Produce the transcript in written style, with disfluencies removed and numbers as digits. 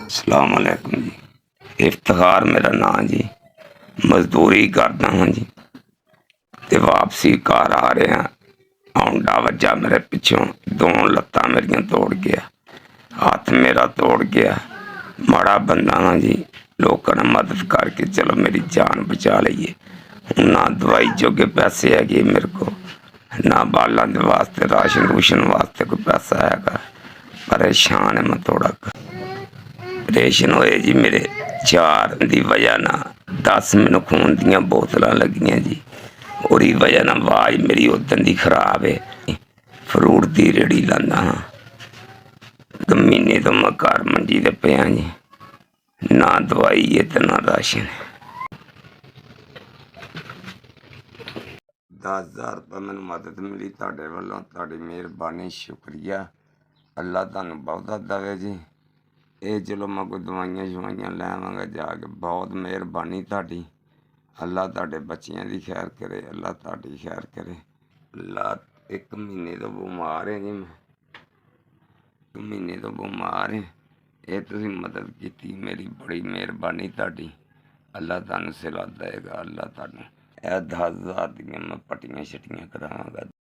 अस्सलाम वालेकुम जी। इफ्तिखार मेरा नाम जी। मजदूरी करदा हाँ जी ते वापसी घर आ रहा औंडा वज्जा मेरे पिछों, दोनों लत्तां मेरियां तोड़ गया, हाथ मेरा तोड़ गया। माड़ा बंदा हाँ जी, लोगों ने मदद करके चलो मेरी जान बचा लीए। हूँ ना दवाई जोगे पैसे है मेरे को, ना बालों के वास्ते राशन रूशन वास्ते कोई पैसा है। परेशान है मैं थोड़ा। ऑपरेशन होए जी मेरे 4 की वजह ना 10 मैनू खून दियाँ बोतल लगियाँ जी। ओरी वजह ना आवाज मेरी उदन की खराब है। फ्रूट की रेड़ी लाना हाँ, महीने तो मैं घर मंजी ते पिया जी, ना दवाई है तो ना राशन। 10,000 रुपये मैनू मदद मिली तुहाडे वालों, तुहाडी मेहरबानी, शुक्रिया। अल्लाह तुहानू बहुता दवे जी। ये चलो मैं कोई दवाइयां शवाइयां लैवांगा जाके, बहुत मेहरबानी तुहाडी। अल्लाह तुहाडे बच्चियां दी खैर करे, अल्लाह तुहाडी खैर करे। अल्लाह 1 महीने तो बीमार है जी, मैं 1 महीने तो बीमार है। ये तुसीं मदद की मेरी, बड़ी मेहरबानी तुहाडी। अल्लाह तुहानू सिला देगा। अल्लाह तुहानू 10,000 दियां मैं पट्टियां शट्टियां करावांगा।